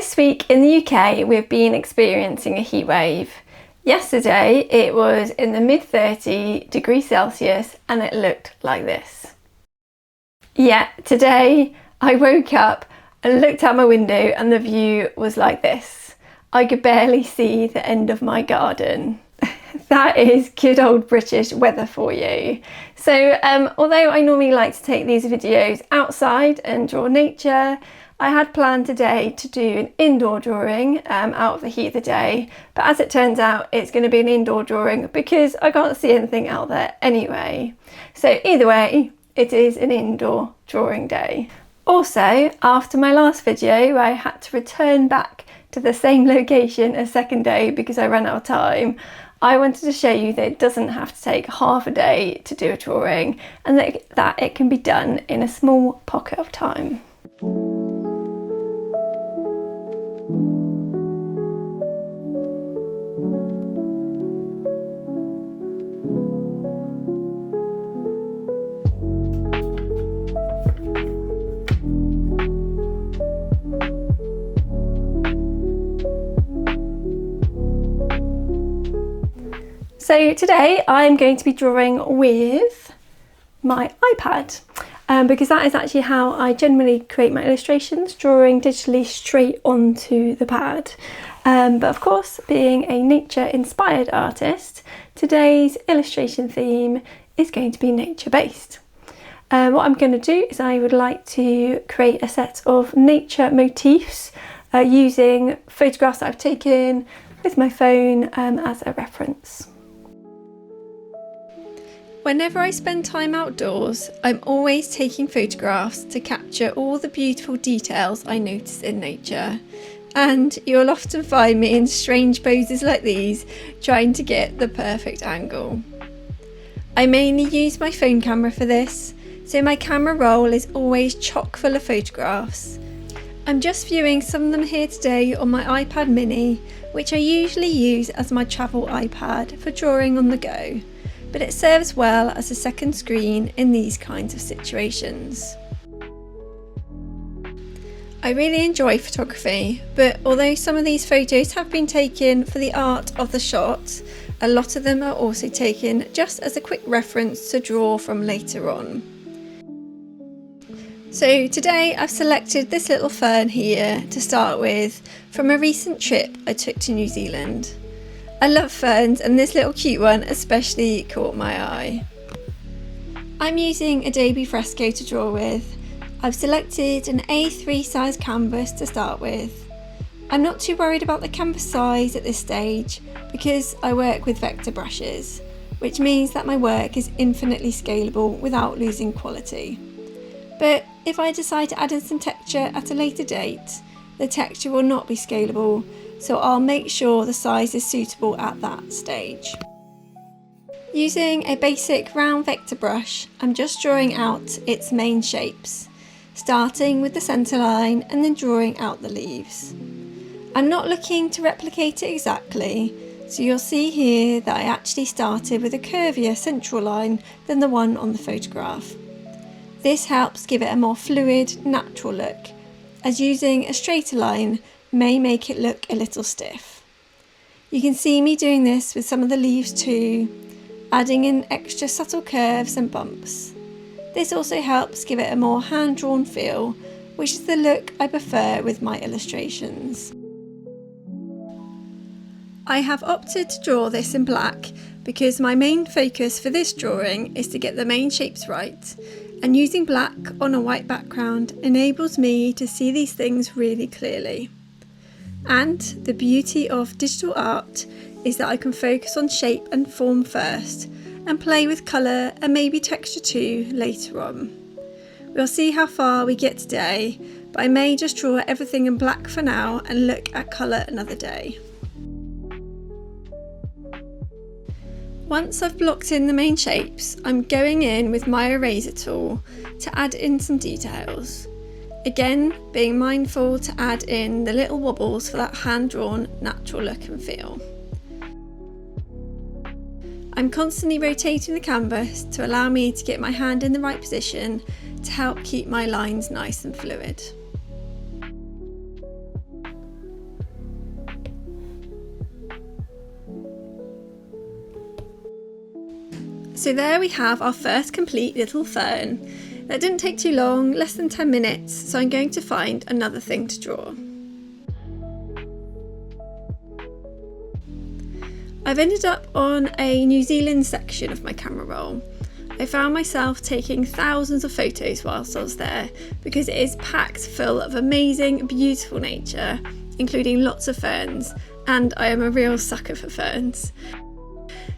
This week in the UK, we've been experiencing a heat wave. Yesterday, it was in the mid 30 degrees Celsius and it looked like this. Yet today, I woke up and looked out my window and the view was like this. I could barely see the end of my garden. That is good old British weather for you. So although I normally like to take these videos outside and draw nature, I had planned today to do an indoor drawing out of the heat of the day, but as it turns out, it's going to be an indoor drawing because I can't see anything out there anyway. So either way, it is an indoor drawing day. Also, after my last video where I had to return back to the same location a second day because I ran out of time, I wanted to show you that it doesn't have to take half a day to do a drawing and that it can be done in a small pocket of time. So today I'm going to be drawing with my iPad because that is actually how I generally create my illustrations, drawing digitally straight onto the pad. But of course, being a nature-inspired artist, today's illustration theme is going to be nature-based. What I'm going to do is I would like to create a set of nature motifs using photographs that I've taken with my phone as a reference. Whenever I spend time outdoors, I'm always taking photographs to capture all the beautiful details I notice in nature. And you'll often find me in strange poses like these, trying to get the perfect angle. I mainly use my phone camera for this, so my camera roll is always chock full of photographs. I'm just viewing some of them here today on my iPad mini, which I usually use as my travel iPad for drawing on the go. But it serves well as a second screen in these kinds of situations. I really enjoy photography, but although some of these photos have been taken for the art of the shot, a lot of them are also taken just as a quick reference to draw from later on. So today I've selected this little fern here to start with from a recent trip I took to New Zealand. I love ferns and this little cute one especially caught my eye. I'm using Adobe Fresco to draw with. I've selected an A3 size canvas to start with. I'm not too worried about the canvas size at this stage because I work with vector brushes, which means that my work is infinitely scalable without losing quality. But if I decide to add in some texture at a later date, the texture will not be scalable, so I'll make sure the size is suitable at that stage. Using a basic round vector brush, I'm just drawing out its main shapes, starting with the centre line and then drawing out the leaves. I'm not looking to replicate it exactly, so you'll see here that I actually started with a curvier central line than the one on the photograph. This helps give it a more fluid, natural look, as using a straighter line may make it look a little stiff. You can see me doing this with some of the leaves too, adding in extra subtle curves and bumps. This also helps give it a more hand-drawn feel, which is the look I prefer with my illustrations. I have opted to draw this in black because my main focus for this drawing is to get the main shapes right, and using black on a white background enables me to see these things really clearly. And the beauty of digital art is that I can focus on shape and form first and play with colour and maybe texture too later on. We'll see how far we get today, but I may just draw everything in black for now and look at colour another day. Once I've blocked in the main shapes, I'm going in with my eraser tool to add in some details. Again, being mindful to add in the little wobbles for that hand-drawn natural look and feel. I'm constantly rotating the canvas to allow me to get my hand in the right position to help keep my lines nice and fluid. So there we have our first complete little fern. That didn't take too long, less than 10 minutes, so I'm going to find another thing to draw. I've ended up on a New Zealand section of my camera roll. I found myself taking thousands of photos whilst I was there because it is packed full of amazing, beautiful nature, including lots of ferns, and I am a real sucker for ferns.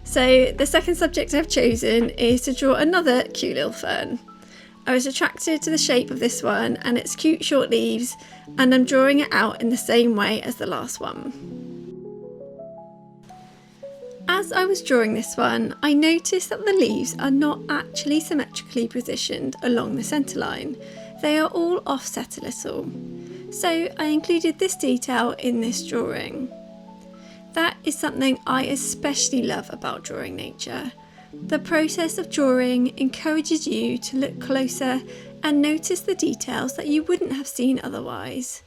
So the second subject I've chosen is to draw another cute little fern. I was attracted to the shape of this one and its cute short leaves, and I'm drawing it out in the same way as the last one. As I was drawing this one, I noticed that the leaves are not actually symmetrically positioned along the centre line. They are all offset a little. So I included this detail in this drawing. That is something I especially love about drawing nature. The process of drawing encourages you to look closer and notice the details that you wouldn't have seen otherwise.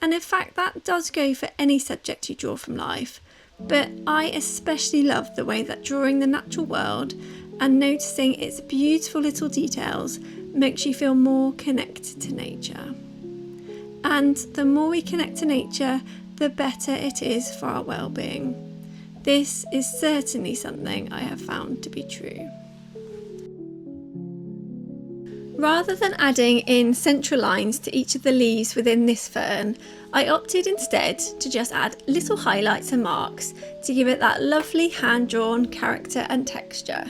And in fact, that does go for any subject you draw from life. But I especially love the way that drawing the natural world and noticing its beautiful little details makes you feel more connected to nature. And the more we connect to nature, the better it is for our well-being. This is certainly something I have found to be true. Rather than adding in central lines to each of the leaves within this fern, I opted instead to just add little highlights and marks to give it that lovely hand-drawn character and texture.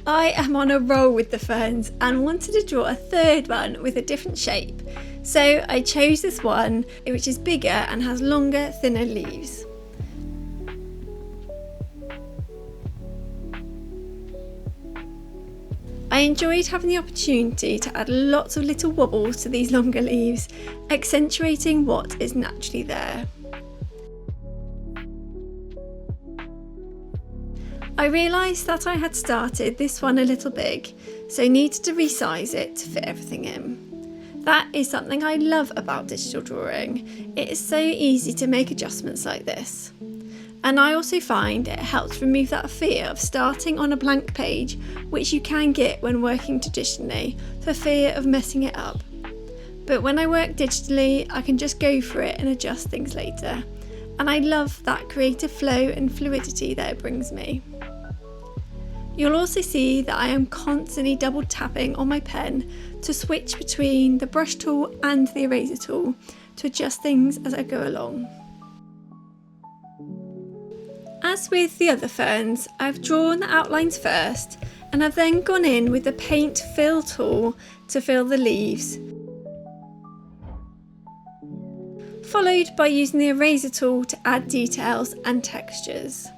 I am on a roll with the ferns and wanted to draw a third one with a different shape, so I chose this one which is bigger and has longer, thinner leaves. I enjoyed having the opportunity to add lots of little wobbles to these longer leaves, accentuating what is naturally there. I realised that I had started this one a little big, so needed to resize it to fit everything in. That is something I love about digital drawing. It is so easy to make adjustments like this. And I also find it helps remove that fear of starting on a blank page, which you can get when working traditionally, for fear of messing it up. But when I work digitally, I can just go for it and adjust things later. And I love that creative flow and fluidity that it brings me. You'll also see that I am constantly double tapping on my pen to switch between the brush tool and the eraser tool to adjust things as I go along. As with the other ferns, I've drawn the outlines first and I've then gone in with the paint fill tool to fill the leaves, followed by using the eraser tool to add details and textures.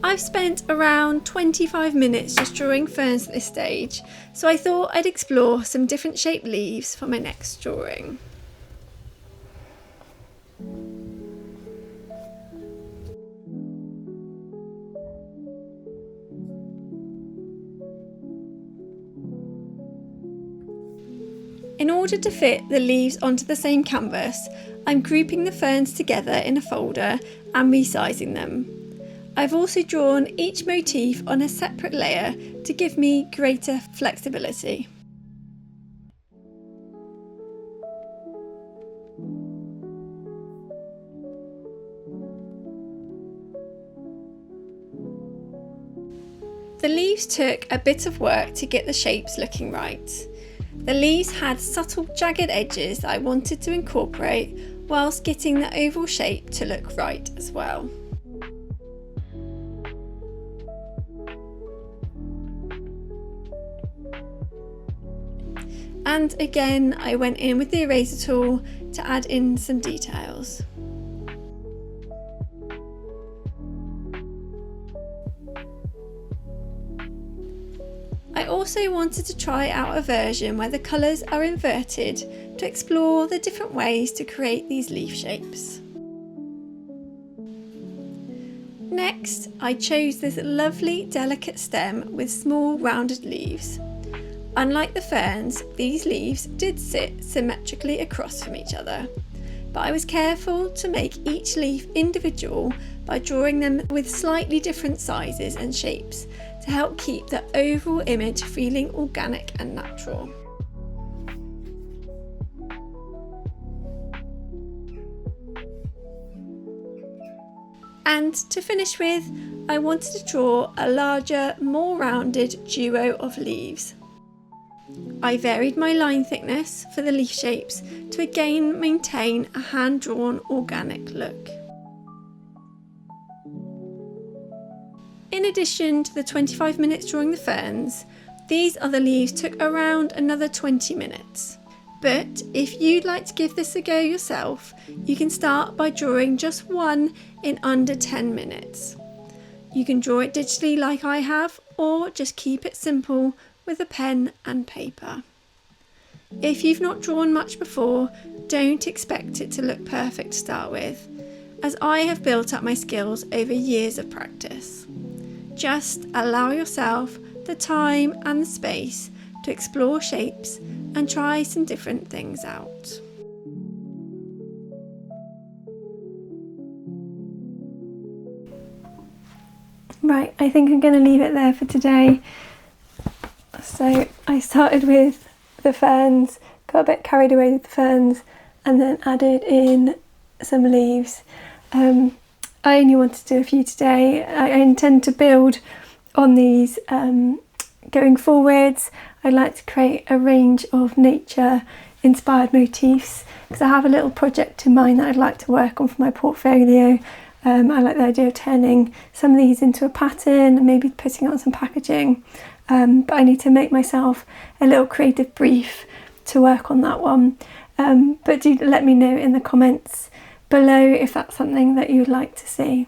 I've spent around 25 minutes just drawing ferns at this stage, so I thought I'd explore some different shaped leaves for my next drawing. In order to fit the leaves onto the same canvas, I'm grouping the ferns together in a folder and resizing them. I've also drawn each motif on a separate layer to give me greater flexibility. The leaves took a bit of work to get the shapes looking right. The leaves had subtle jagged edges that I wanted to incorporate whilst getting the oval shape to look right as well. And again, I went in with the eraser tool to add in some details. I also wanted to try out a version where the colours are inverted to explore the different ways to create these leaf shapes. Next, I chose this lovely delicate stem with small rounded leaves. Unlike the ferns, these leaves did sit symmetrically across from each other, but I was careful to make each leaf individual by drawing them with slightly different sizes and shapes to help keep the overall image feeling organic and natural. And to finish with, I wanted to draw a larger, more rounded duo of leaves. I varied my line thickness for the leaf shapes to again maintain a hand-drawn organic look. In addition to the 25 minutes drawing the ferns, these other leaves took around another 20 minutes. But if you'd like to give this a go yourself, you can start by drawing just one in under 10 minutes. You can draw it digitally like I have, or just keep it simple with a pen and paper. If you've not drawn much before, don't expect it to look perfect to start with, as I have built up my skills over years of practice. Just allow yourself the time and the space to explore shapes and try some different things out. Right, I think I'm going to leave it there for today. So I started with the ferns, got a bit carried away with the ferns, and then added in some leaves. I only wanted to do a few today. I intend to build on these going forwards. I'd like to create a range of nature inspired motifs because I have a little project in mind that I'd like to work on for my portfolio. I like the idea of turning some of these into a pattern and maybe putting it on some packaging. But I need to make myself a little creative brief to work on that one. But do let me know in the comments below if that's something that you'd like to see.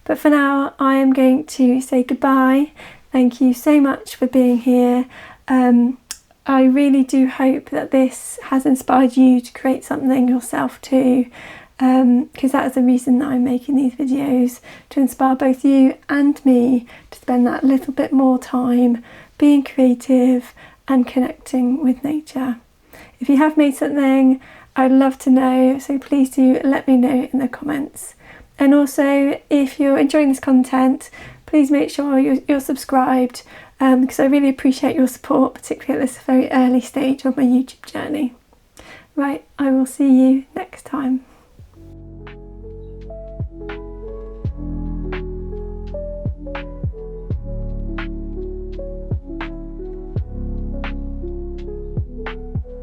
But for now, I am going to say goodbye. Thank you so much for being here. I really do hope that this has inspired you to create something yourself too, because that is the reason that I'm making these videos, to inspire both you and me to spend that little bit more time being creative and connecting with nature. If you have made something, I'd love to know, so please do let me know in the comments. And also, if you're enjoying this content, please make sure you're subscribed, because I really appreciate your support, particularly at this very early stage of my YouTube journey. Right, I will see you next time.